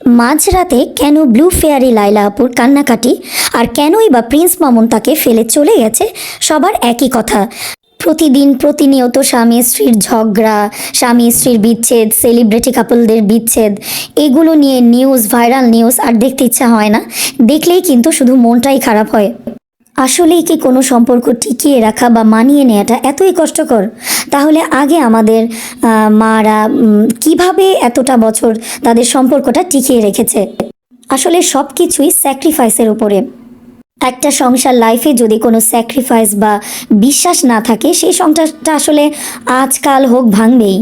মাঝরাতে কেন blue fairy Laila আপুর কান্নাকাটি আর কেনই বা প্রিন্স মামুন তাকে ফেলে চলে গেছে, সবার একই কথা। প্রতিদিন প্রতিনিয়ত স্বামী স্ত্রীর ঝগড়া, স্বামী স্ত্রীর বিচ্ছেদ, সেলিব্রিটি কাপলদের বিচ্ছেদ, এগুলো নিয়ে নিউজ, ভাইরাল নিউজ, আর দেখতে ইচ্ছা হয় না। দেখলেই কিন্তু শুধু মনটাই খারাপ হয়। আসলেই কি কোনো সম্পর্ক টিকিয়ে রাখা বা মানিয়ে নেওয়াটা এতই কষ্টকর? তাহলে আগে আমাদের মারা কিভাবে এতটা বছর তাদের সম্পর্কটা টিকিয়ে রেখেছে? আসলে সব কিছুই স্যাক্রিফাইসের উপরে। একটা সংসার লাইফে যদি কোনো স্যাক্রিফাইস বা বিশ্বাস না থাকে, সেই সংসারটা আসলে আজকাল হোক ভাঙবেই।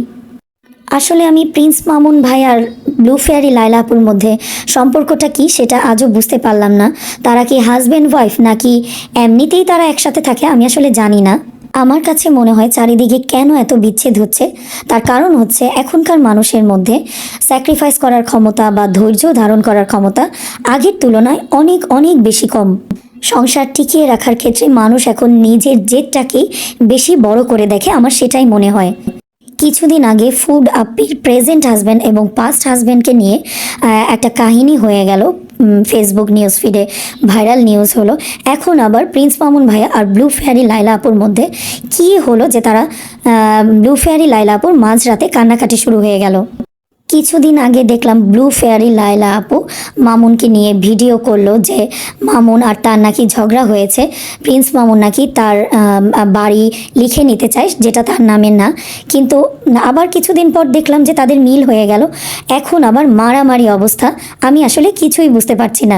আসলে আমি প্রিন্স মামুন ভাই আর ব্লু ফেয়ারি লায়লা আপুর মধ্যে সম্পর্কটা কি সেটা আজও বুঝতে পারলাম না। তারা কি হাজব্যান্ড ওয়াইফ নাকি এমনিতেই তারা একসাথে থাকে, আমি আসলে জানি না। আমার কাছে মনে হয় চারিদিকে কেন এত বিচ্ছেদ হচ্ছে, তার কারণ হচ্ছে এখনকার মানুষের মধ্যে স্যাক্রিফাইস করার ক্ষমতা বা ধৈর্য ধারণ করার ক্ষমতা আগের তুলনায় অনেক অনেক বেশি কম। সংসার টিকিয়ে রাখার ক্ষেত্রে মানুষ এখন নিজের জেদটাকেই বেশি বড় করে দেখে, আমার সেটাই মনে হয়। কিছুদিন আগে ফুড আপ্পির প্রেজেন্ট হাজব্যান্ড এবং পাস্ট হাজব্যান্ডকে নিয়ে একটা কাহিনী হয়ে গেল, ফেসবুক নিউজ ফিডে ভাইরাল নিউজ হলো। এখন আবার প্রিন্স মামুন ভাইয়া আর ব্লু ফেয়ারি লায়লা আপুর মধ্যে কী হলো যে তারা ব্লু ফেয়ারি লায়লা আপুর মাঝরাতে কান্নাকাটি শুরু হয়ে গেল। কিছুদিন আগে দেখলাম ব্লু ফেয়ারি লায়লা আপু মামুনকে নিয়ে ভিডিও করলো যে মামুন আর তার নাকি ঝগড়া হয়েছে, প্রিন্স মামুন নাকি তার বাড়ি লিখে নিতে চায় যেটা তার নামে না। কিন্তু আবার কিছুদিন পর দেখলাম যে তাদের মিল হয়ে গেল, এখন আবার মারামারি অবস্থা। আমি আসলে কিছুই বুঝতে পারছি না।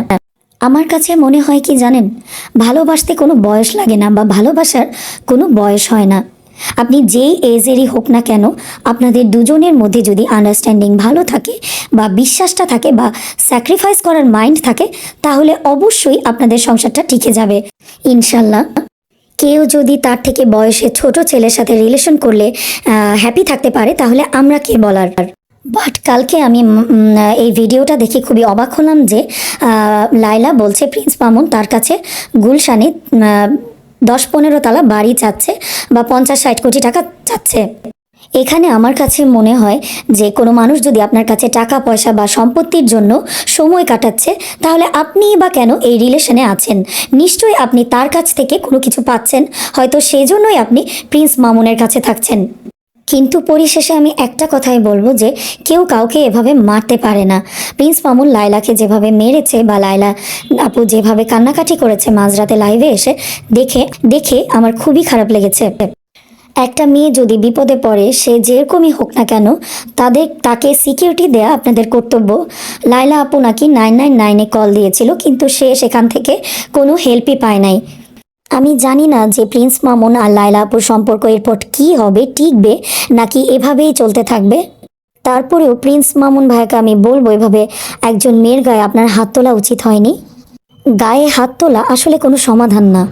আমার কাছে মনে হয় কি জানেন, ভালোবাসতে কোনো বয়স লাগে না বা ভালোবাসার কোনো বয়স হয় না। আপনি যেই এজেরই হোক না কেন, আপনাদের দুজনের মধ্যে যদি আন্ডারস্ট্যান্ডিং ভালো থাকে বা বিশ্বাসটা থাকে বা স্যাক্রিফাইস করার মাইন্ড থাকে, তাহলে অবশ্যই আপনাদের সংসারটা টিকে যাবে ইনশাল্লাহ। কেউ যদি তার থেকে বয়সে ছোট ছেলের সাথে রিলেশন করলে হ্যাপি থাকতে পারে, তাহলে আমরা কে বলার? বাট কালকে আমি এই ভিডিওটা দেখে খুবই অবাক হলাম যে লায়লা বলছে প্রিন্স মামুন তার কাছে গুলশানে 10-15 তলা বাড়ি চাচ্ছে বা 50-60 কোটি টাকা চাচ্ছে। এখানে আমার কাছে মনে হয় যে কোনো মানুষ যদি আপনার কাছে টাকা পয়সা বা সম্পত্তির জন্য সময় কাটাচ্ছে, তাহলে আপনিই বা কেন এই রিলেশনে আছেন? নিশ্চয়ই আপনি তার কাছ থেকে কোনো কিছু পাচ্ছেন, হয়তো সেজন্যই আপনি প্রিন্স মামুনের কাছে থাকছেন। কিন্তু পরিশেষে আমি একটা কথাই বলবো যে কেউ কাউকে এভাবে মারতে পারে না। প্রিন্স মামুন লায়লাকে যেভাবে মেরেছে বা লায়লা আপু যেভাবে কান্নাকাটি করেছে মাঝরাতে লাইভে এসে, দেখে দেখে আমার খুবই খারাপ লেগেছে। একটা মেয়ে যদি বিপদে পড়ে, সে যেরকমই হোক না কেন, তাকে সিকিউরিটি দেয়া আপনাদের কর্তব্য। লায়লা আপু নাকি 999-এ কল দিয়েছিল, কিন্তু সে সেখান থেকে কোনো হেল্পই পায় নাই। আমি জানি না যে প্রিন্স মামুন আর লায়লা আপুর সম্পর্ক এরপর কী হবে, টিকবে নাকি এভাবেই চলতে থাকবে। তারপরেও প্রিন্স মামুন ভাইকে আমি বলবো, এভাবে একজন মেয়ের গায়ে আপনার হাত তোলা উচিত হয়নি। গায়ে হাত তোলা আসলে কোনো সমাধান না।